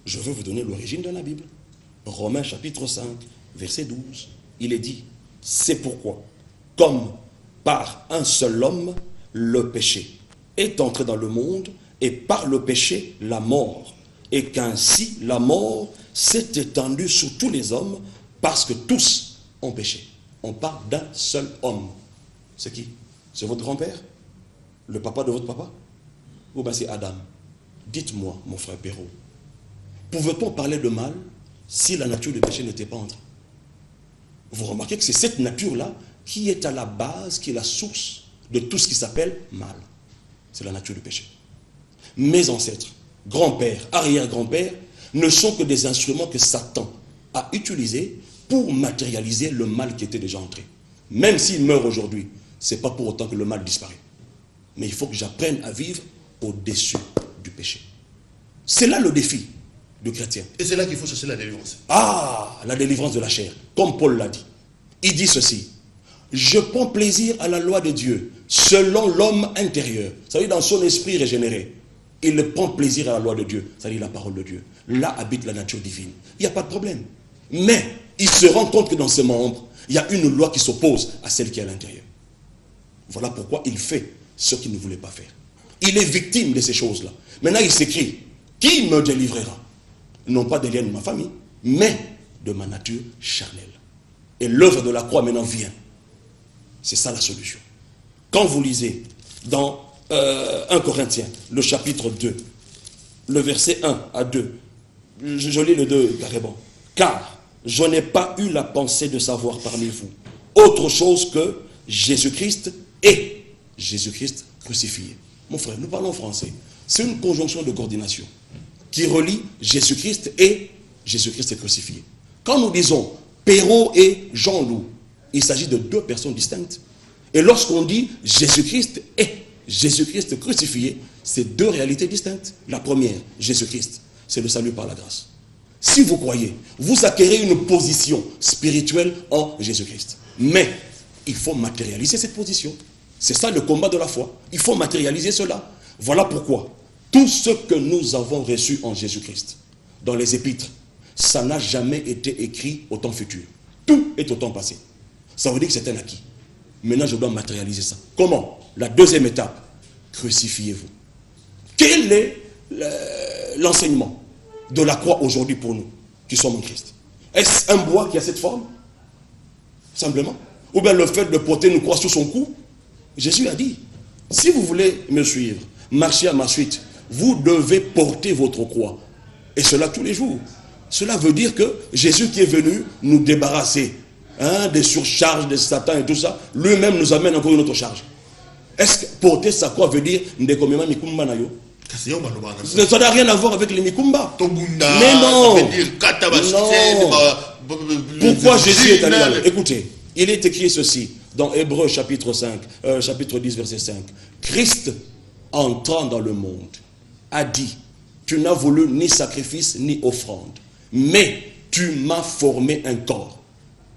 [SPEAKER 2] Je veux vous donner l'origine de la Bible. Romains chapitre 5, verset 12, il est dit, c'est pourquoi, comme par un seul homme, le péché est entré dans le monde, et par le péché, la mort. Et qu'ainsi, la mort s'est étendue sur tous les hommes, parce que tous ont péché. On parle d'un seul homme. C'est qui? C'est votre grand-père? Le papa de votre papa? Ou bien c'est Adam? Dites-moi, mon frère Perrault, pouvait-on parler de mal si la nature du péché n'était pas entrée? Vous remarquez que c'est cette nature-là qui est à la base, qui est la source de tout ce qui s'appelle mal. C'est la nature du péché. Mes ancêtres, grands-pères, arrière-grands-pères, ne sont que des instruments que Satan a utilisés pour matérialiser le mal qui était déjà entré. Même s'il meurt aujourd'hui, ce n'est pas pour autant que le mal disparaît. Mais il faut que j'apprenne à vivre au-dessus du péché. C'est là le défi du chrétien.
[SPEAKER 1] Et c'est là qu'il faut chercher la délivrance.
[SPEAKER 2] Ah, la délivrance de la chair, comme Paul l'a dit. Il dit ceci: je prends plaisir à la loi de Dieu, selon l'homme intérieur. Ça veut dire dans son esprit régénéré. Il prend plaisir à la loi de Dieu, ça veut dire la parole de Dieu. Là habite la nature divine. Il n'y a pas de problème. Mais il se rend compte que dans ses membres, il y a une loi qui s'oppose à celle qui est à l'intérieur. Voilà pourquoi il fait ce qu'il ne voulait pas faire. Il est victime de ces choses-là. Maintenant, il s'écrit: qui me délivrera? Non pas des liens de ma famille, mais de ma nature charnelle. Et l'œuvre de la croix maintenant vient. C'est ça la solution. Quand vous lisez dans 1 Corinthiens, le chapitre 2, le verset 1 à 2, je lis le 2 carrément. Car je n'ai pas eu la pensée de savoir parmi vous autre chose que Jésus-Christ et Jésus-Christ crucifié. Mon frère, nous parlons français. C'est une conjonction de coordination qui relie Jésus-Christ et Jésus-Christ crucifié. Quand nous disons Perrault et Jean-Loup, il s'agit de deux personnes distinctes. Et lorsqu'on dit Jésus-Christ et Jésus-Christ crucifié, c'est deux réalités distinctes. La première, Jésus-Christ, c'est le salut par la grâce. Si vous croyez, vous acquérez une position spirituelle en Jésus-Christ. Mais il faut matérialiser cette position. C'est ça le combat de la foi. Il faut matérialiser cela. Voilà pourquoi tout ce que nous avons reçu en Jésus-Christ, dans les épîtres, ça n'a jamais été écrit au temps futur. Tout est au temps passé. Ça veut dire que c'est un acquis. Maintenant, je dois matérialiser ça. Comment? La deuxième étape, crucifiez-vous. Quel est l'enseignement de la croix aujourd'hui pour nous, qui sommes en Christ? Est-ce un bois qui a cette forme? Simplement. Ou bien le fait de porter une croix sur son cou? Jésus a dit, si vous voulez me suivre, marcher à ma suite, vous devez porter votre croix. Et cela tous les jours. Cela veut dire que Jésus qui est venu nous débarrasser des surcharges de Satan et tout ça, lui-même nous amène encore une autre charge. Est-ce que porter sa croix veut dire ça n'a rien à voir avec les Mikumba. Mais non. Pourquoi Jésus est allé là? Écoutez, il est écrit ceci dans Hébreux chapitre 5, chapitre 10, verset 5. Christ, entrant dans le monde, a dit: tu n'as voulu ni sacrifice ni offrande, mais tu m'as formé un corps.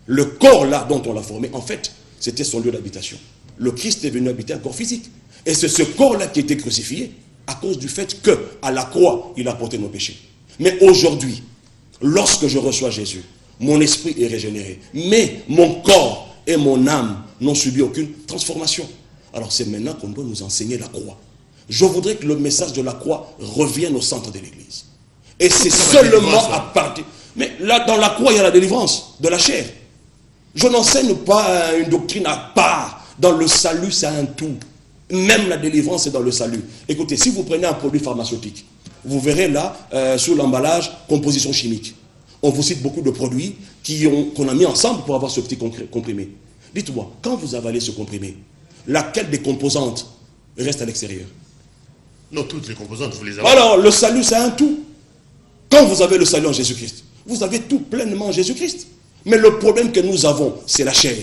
[SPEAKER 2] Le corps là dont on l'a formé, en fait, c'était son lieu d'habitation. Le Christ est venu habiter un corps physique. Et c'est ce corps-là qui a été crucifié à cause du fait qu'à la croix, il a porté nos péchés. Mais aujourd'hui, lorsque je reçois Jésus, mon esprit est régénéré. Mais mon corps et mon âme n'ont subi aucune transformation. Alors c'est maintenant qu'on doit nous enseigner la croix. Je voudrais que le message de la croix revienne au centre de l'Église. Et c'est seulement à partir... Mais là, dans la croix, il y a la délivrance de la chair. Je n'enseigne pas une doctrine à part. Dans le salut, c'est un tout. Même la délivrance est dans le salut. Écoutez, si vous prenez un produit pharmaceutique, vous verrez là, sur l'emballage, composition chimique. On vous cite beaucoup de produits qu'on a mis ensemble pour avoir ce petit comprimé. Dites-moi, quand vous avalez ce comprimé, laquelle des composantes reste à l'extérieur?
[SPEAKER 1] Non, toutes les composantes, vous les avez.
[SPEAKER 2] Alors, le salut, c'est un tout. Quand vous avez le salut en Jésus-Christ, vous avez tout pleinement en Jésus-Christ. Mais le problème que nous avons, c'est la chair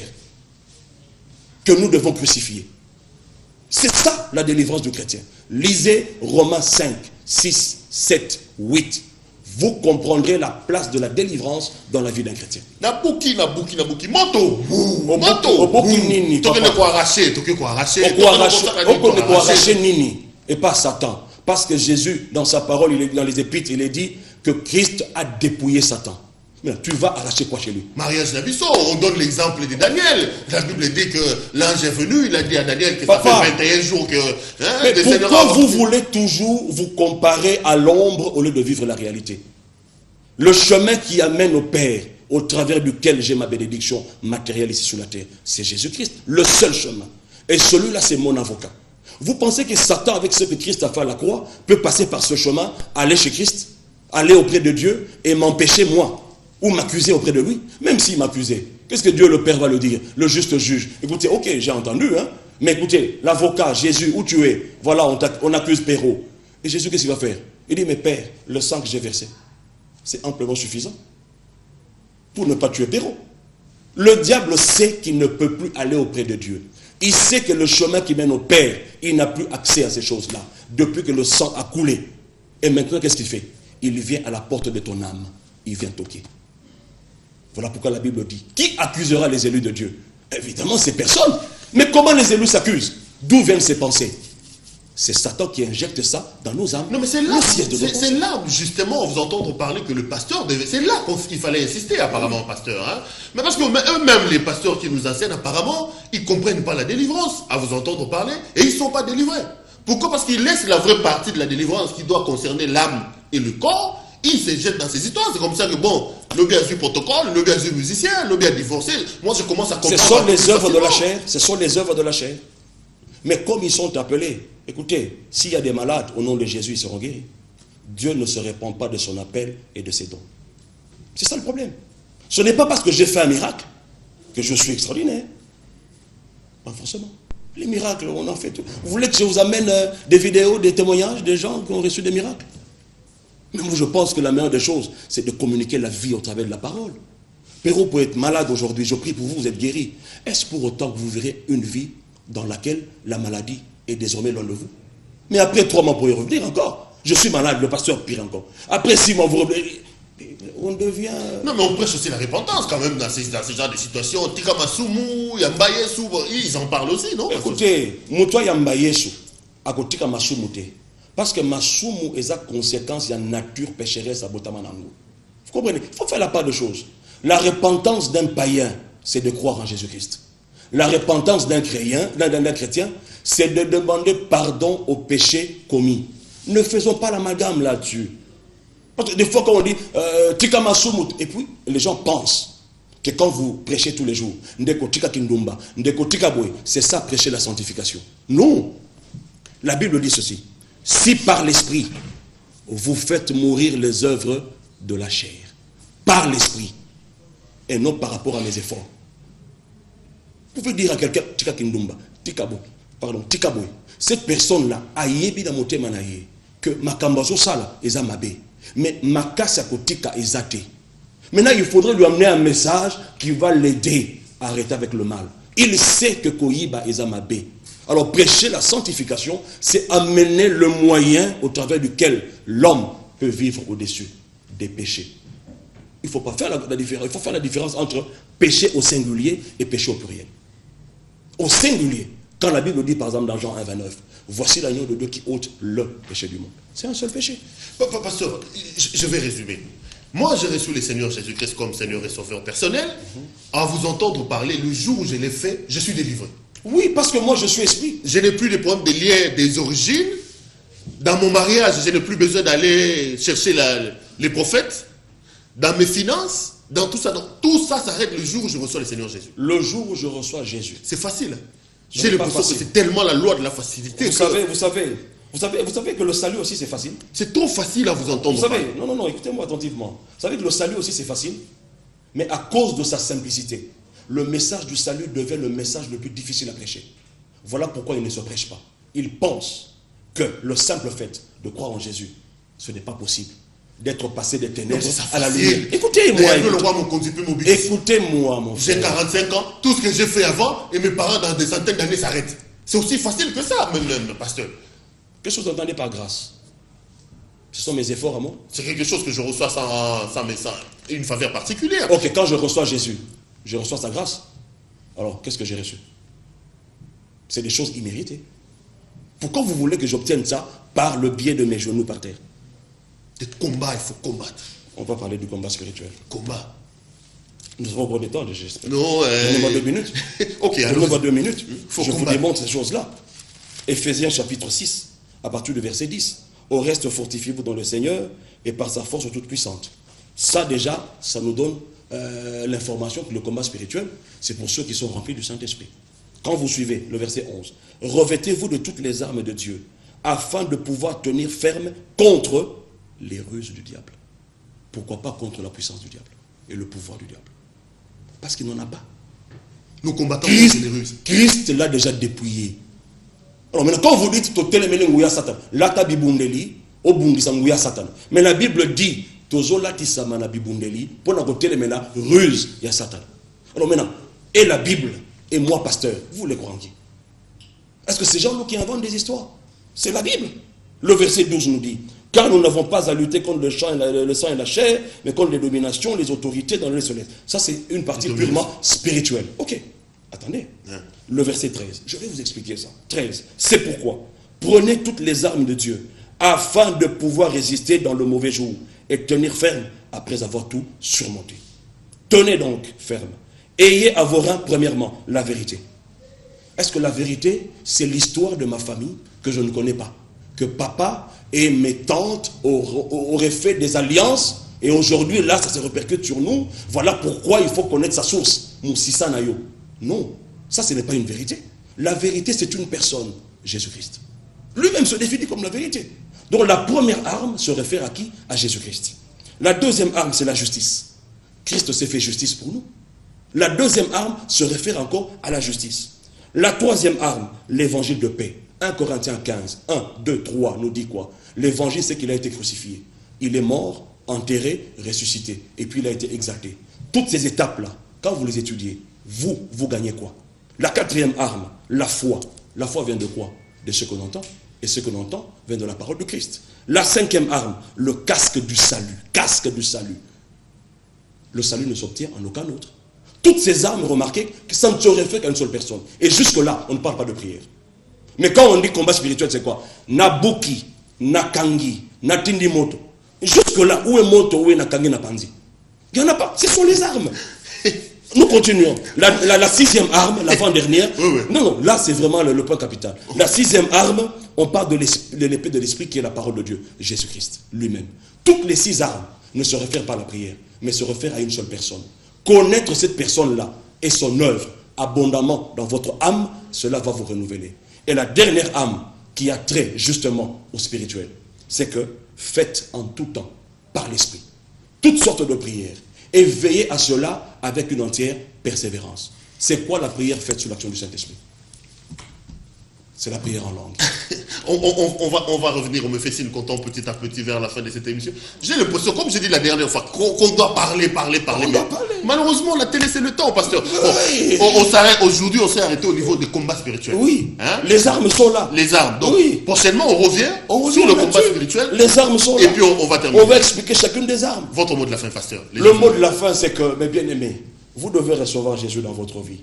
[SPEAKER 2] que nous devons crucifier. C'est ça la délivrance du chrétien. Lisez Romains 5, 6, 7, 8. Vous comprendrez la place de la délivrance dans la vie d'un chrétien.
[SPEAKER 1] Nabuki. Moto.
[SPEAKER 2] Nini.
[SPEAKER 1] Tu peux quoi arracher.
[SPEAKER 2] Nini. Et pas Satan. Parce que Jésus, dans sa parole, dans les épîtres, il est dit que Christ a dépouillé Satan. Mais tu vas arracher quoi chez lui?
[SPEAKER 1] Mariage d'Abisso, on donne l'exemple de Daniel. La Bible dit que l'ange est venu, il a dit à Daniel que ça fait 21 jours que...
[SPEAKER 2] mais pourquoi vous voulez toujours vous comparer à l'ombre au lieu de vivre la réalité? Le chemin qui amène au Père, au travers duquel j'ai ma bénédiction matérielle ici sur la terre, c'est Jésus-Christ, le seul chemin. Et celui-là, c'est mon avocat. Vous pensez que Satan, avec ce que Christ a fait à la croix, peut passer par ce chemin, aller chez Christ, aller auprès de Dieu et m'empêcher, moi, ou m'accuser auprès de lui? Même s'il m'accusait, qu'est-ce que Dieu le Père va le dire? Le juste juge. Écoutez, ok, j'ai entendu, hein, mais écoutez, l'avocat, Jésus, où tu es? Voilà, on accuse Péro. Et Jésus, qu'est-ce qu'il va faire? Il dit, mais Père, le sang que j'ai versé, c'est amplement suffisant pour ne pas tuer Péro. Le diable sait qu'il ne peut plus aller auprès de Dieu. Il sait que le chemin qui mène au Père, il n'a plus accès à ces choses-là, depuis que le sang a coulé. Et maintenant, qu'est-ce qu'il fait? Il vient à la porte de ton âme. Il vient toquer. Voilà pourquoi la Bible dit, qui accusera les élus de Dieu? Évidemment, c'est personne. Mais comment les élus s'accusent? D'où viennent ces pensées? C'est Satan qui injecte ça dans nos âmes.
[SPEAKER 1] Non, mais c'est là, justement, on vous entendre parler que le pasteur devait... C'est là qu'il fallait insister, apparemment, pasteur. Hein? Mais parce que eux-mêmes, les pasteurs qui nous enseignent, apparemment, ils ne comprennent pas la délivrance, à vous entendre parler, et ils ne sont pas délivrés. Pourquoi? Parce qu'ils laissent la vraie partie de la délivrance qui doit concerner l'âme et le corps, ils se jettent dans ces histoires. C'est comme ça que, bon, le gars est protocole, le gars est musicien, le gars est divorcé. Moi, je commence à comprendre...
[SPEAKER 2] Ce sont les œuvres de la chair. Ce sont les œuvres de la chair. Mais comme ils sont appelés, écoutez, s'il y a des malades, au nom de Jésus, ils seront guéris. Dieu ne se répand pas de son appel et de ses dons. C'est ça le problème. Ce n'est pas parce que j'ai fait un miracle que je suis extraordinaire. Pas forcément. Les miracles, on en fait tout. Vous voulez que je vous amène des vidéos, des témoignages des gens qui ont reçu des miracles? Mais moi, je pense que la meilleure des choses, c'est de communiquer la vie au travers de la parole. Péro peut être malade aujourd'hui, je prie pour vous, vous êtes guéri. Est-ce pour autant que vous verrez une vie dans laquelle la maladie est désormais loin de vous? Mais après 3 mois, vous pourrez revenir encore. Je suis malade, le pasteur pire encore. Après 6 mois, vous revenez. On devient...
[SPEAKER 1] Non, mais on prêche aussi la repentance quand même dans ce genre de situations. Tika Masumu, Yambaye Sou, ils en parlent aussi, non?
[SPEAKER 2] Écoutez, Moutoua Yambaye Sou, à côté Tika Masumu, parce que Masumu est la conséquence de la nature pécheresse à Botamanango. Vous comprenez? Il faut faire la part de choses. La repentance d'un païen, c'est de croire en Jésus-Christ. La repentance d'un chrétien, c'est de demander pardon aux péchés commis. Ne faisons pas l'amalgame là-dessus. Parce que des fois, quand on dit Tika Masumut, et puis les gens pensent que quand vous prêchez tous les jours, Ndeko Tika Kindumba, Ndeko Tika Boy, c'est ça prêcher la sanctification. Non. La Bible dit ceci. Si par l'esprit, vous faites mourir les œuvres de la chair, par l'esprit, et non par rapport à mes efforts. Vous pouvez dire à quelqu'un, Tika Kindumba, Tika Boy, pardon, Tika Boy, cette personne-là, a yebi da moté manaye, que makambazo sala, eza mabe. Mais Makasa Kotika est athée. Maintenant, il faudrait lui amener un message qui va l'aider à arrêter avec le mal. Il sait que Koyiba est Amabé. Alors, prêcher la sanctification, c'est amener le moyen au travers duquel l'homme peut vivre au-dessus des péchés. Il ne faut pas faire la différence. Il faut faire la différence entre péché au singulier et péché au pluriel. Au singulier, quand la Bible dit par exemple dans Jean 1,29, voici l'agneau de Dieu qui ôte le péché du monde. C'est un seul péché.
[SPEAKER 1] Pasteur, je vais résumer. Moi, j'ai reçu le Seigneur Jésus-Christ comme Seigneur et Sauveur personnel. À vous entendre parler, le jour où je l'ai fait, je suis délivré.
[SPEAKER 2] Oui, parce que moi, je suis esprit.
[SPEAKER 1] Je n'ai plus de problème de liens, des origines. Dans mon mariage, je n'ai plus besoin d'aller chercher les prophètes. Dans mes finances, dans tout ça. Tout ça s'arrête le jour où je reçois le Seigneur Jésus.
[SPEAKER 2] Le jour où je reçois Jésus.
[SPEAKER 1] C'est facile. J'ai l'impression que c'est tellement la loi de la facilité.
[SPEAKER 2] Vous savez, Vous savez que le salut aussi c'est facile.
[SPEAKER 1] C'est trop facile à vous entendre.
[SPEAKER 2] Vous savez, non, écoutez-moi attentivement. Vous savez que le salut aussi c'est facile, mais à cause de sa simplicité, le message du salut devient le message le plus difficile à prêcher. Voilà pourquoi il ne se prêche pas. Il pense que le simple fait de croire en Jésus, ce n'est pas possible. D'être passé des ténèbres à la lumière. Écoutez-moi. Écoutez-moi, mon frère.
[SPEAKER 1] J'ai 45 ans, tout ce que j'ai fait avant, et mes parents dans des centaines d'années s'arrêtent. C'est aussi facile que ça, même, pasteur.
[SPEAKER 2] Qu'est-ce que vous entendez par grâce? Ce sont mes efforts à moi.
[SPEAKER 1] C'est quelque chose que je reçois sans une faveur particulière.
[SPEAKER 2] Ok, quand je reçois Jésus, je reçois sa grâce. Alors, qu'est-ce que j'ai reçu? C'est des choses imméritées. Pourquoi vous voulez que j'obtienne ça par le biais de mes genoux par terre?
[SPEAKER 1] Des combats, il faut combattre.
[SPEAKER 2] On va parler du combat spirituel.
[SPEAKER 1] Combat.
[SPEAKER 2] Nous avons encore des temps, j'espère.
[SPEAKER 1] Non,
[SPEAKER 2] Donnez-moi 2 minutes.
[SPEAKER 1] Ok,
[SPEAKER 2] donnez-moi 2 minutes. Je vous
[SPEAKER 1] combattre.
[SPEAKER 2] démontre ces choses-là. Éphésiens chapitre 6, à partir du verset 10. Au reste, fortifiez-vous dans le Seigneur et par sa force toute puissante. Ça déjà, ça nous donne l'information que le combat spirituel, c'est pour ceux qui sont remplis du Saint-Esprit. Quand vous suivez le verset 11, revêtez-vous de toutes les armes de Dieu, afin de pouvoir tenir ferme contre les ruses du diable. Pourquoi pas contre la puissance du diable et le pouvoir du diable? Parce qu'il n'en a pas.
[SPEAKER 1] Nous combattons contre les ruses.
[SPEAKER 2] Christ l'a déjà dépouillé. Alors maintenant, quand vous dites Satan, mais la Bible dit ruse ya Satan. Alors maintenant, et la Bible et moi pasteur, vous les croyez? Est-ce que c'est gens qui inventent des histoires? C'est la Bible. Le verset 12 nous dit: car nous n'avons pas à lutter contre le sang et la chair, mais contre les dominations, les autorités dans le céleste. Ça, c'est une partie purement spirituelle. Ok, attendez. Le verset 13, je vais vous expliquer ça. 13, c'est pourquoi prenez toutes les armes de Dieu, afin de pouvoir résister dans le mauvais jour et tenir ferme après avoir tout surmonté. Tenez donc ferme. Ayez à vos reins, premièrement, la vérité. Est-ce que la vérité, c'est l'histoire de ma famille que je ne connais pas? Que papa et mes tantes auraient fait des alliances et aujourd'hui, là, ça se répercute sur nous. Voilà pourquoi il faut connaître sa source. Moussissa Nayo. Non, ça, ce n'est pas une vérité. La vérité, c'est une personne, Jésus-Christ. Lui-même se définit comme la vérité. Donc la première arme se réfère à qui? À Jésus-Christ. La deuxième arme, c'est la justice. Christ s'est fait justice pour nous. La deuxième arme se réfère encore à la justice. La troisième arme, l'évangile de paix. 1 Corinthiens 15, 1, 2, 3 nous dit quoi? L'évangile, c'est qu'il a été crucifié. Il est mort, enterré, ressuscité. Et puis il a été exalté. Toutes ces étapes-là, quand vous les étudiez, vous gagnez quoi? La quatrième arme, la foi. La foi vient de quoi? De ce qu'on entend. Et ce qu'on entend vient de la parole de Christ. La cinquième arme, le casque du salut. Casque du salut. Le salut ne s'obtient en aucun autre. Toutes ces armes, remarquez que ça ne se réfère qu'à une seule personne. Et jusque-là, on ne parle pas de prière. Mais quand on dit combat spirituel, c'est quoi? Nabuki, Nakangi, Natindi Moto. Jusque-là, où est Moto, où est Nakangi, Napanzi? Il n'y en a pas. Ce sont les armes. Nous continuons. La sixième arme, l'avant-dernière.
[SPEAKER 1] Oui.
[SPEAKER 2] Non, là c'est vraiment le point capital. La sixième arme, on parle de l'épée de l'esprit qui est la parole de Dieu, Jésus-Christ lui-même. Toutes les 6 armes ne se réfèrent pas à la prière, mais se réfèrent à une seule personne. Connaître cette personne-là et son œuvre abondamment dans votre âme, cela va vous renouveler. Et la dernière âme qui a trait justement au spirituel, c'est que faites en tout temps, par l'esprit, toutes sortes de prières. Et veillez à cela avec une entière persévérance. C'est quoi la prière faite sous l'action du Saint-Esprit? C'est la prière en langue.
[SPEAKER 1] on va revenir, on me fait signe qu'on tombe petit à petit vers la fin de cette émission. J'ai l'impression, comme j'ai dit la dernière fois, qu'on doit parler. Malheureusement, la télé, c'est le temps, pasteur.
[SPEAKER 2] Oui.
[SPEAKER 1] On s'arrête, aujourd'hui, on s'est arrêté au niveau des combats spirituels.
[SPEAKER 2] Oui.
[SPEAKER 1] Hein?
[SPEAKER 2] Les armes sont là.
[SPEAKER 1] Les armes. Donc,
[SPEAKER 2] oui.
[SPEAKER 1] Prochainement, on revient sur le combat spirituel.
[SPEAKER 2] Les armes sont là.
[SPEAKER 1] Et puis, on va terminer.
[SPEAKER 2] On va expliquer chacune des armes.
[SPEAKER 1] Votre mot de la fin, pasteur.
[SPEAKER 2] Le mot de la fin, c'est que, mes bien-aimés, vous devez recevoir Jésus dans votre vie.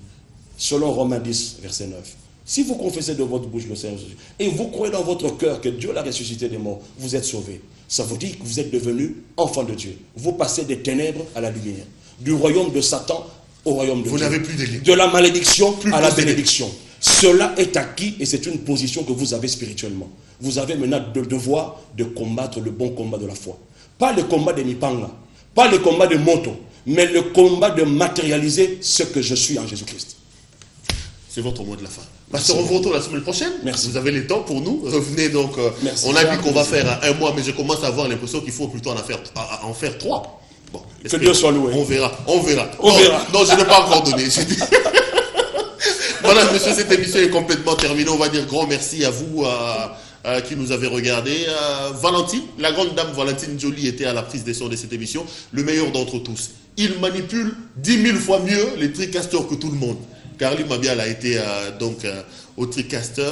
[SPEAKER 2] Selon Romains 10, verset 9. Si vous confessez de votre bouche le Seigneur Jésus et vous croyez dans votre cœur que Dieu l'a ressuscité des morts, vous êtes sauvés. Ça vous dit que vous êtes devenus enfants de Dieu. Vous passez des ténèbres à la lumière, du royaume de Satan au royaume de Dieu.
[SPEAKER 1] Vous n'avez plus d'église.
[SPEAKER 2] De la malédiction à la bénédiction. Cela est acquis et c'est une position que vous avez spirituellement. Vous avez maintenant le devoir de combattre le bon combat de la foi. Pas le combat de Mipanga, pas le combat de Moto, mais le combat de matérialiser ce que je suis en Jésus-Christ.
[SPEAKER 1] c'est votre mot de la fin. Pasteur, on vous retrouve la semaine prochaine.
[SPEAKER 2] Merci.
[SPEAKER 1] Vous avez le temps pour nous. Revenez donc.
[SPEAKER 2] Merci.
[SPEAKER 1] On a dit qu'on va faire un mois, mais je commence à avoir l'impression qu'il faut plutôt en faire 3. Bon,
[SPEAKER 2] que Dieu soit loué.
[SPEAKER 1] On verra.
[SPEAKER 2] Non,
[SPEAKER 1] je n'ai pas encore donné. Voilà, monsieur, cette émission est complètement terminée. On va dire grand merci à vous qui nous avez regardé. Valentine, la grande dame Valentine Joly était à la prise des sons de cette émission. Le meilleur d'entre tous. Il manipule 10 000 fois mieux les TriCaster que tout le monde. Carly Mabial a été au TriCaster.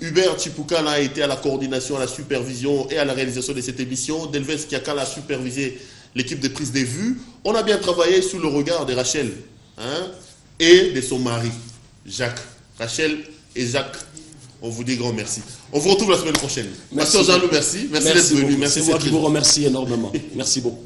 [SPEAKER 1] Hubert Chipoukan a été à la coordination, à la supervision et à la réalisation de cette émission. Delves Kiakal a supervisé l'équipe de prise des vues. On a bien travaillé sous le regard de Rachel et de son mari, Jacques. Rachel et Jacques, on vous dit grand merci. On vous retrouve la semaine prochaine. Pasteur Jean-Loup, merci. Merci d'être venu.
[SPEAKER 2] C'est moi qui vous remercie énormément. Merci beaucoup.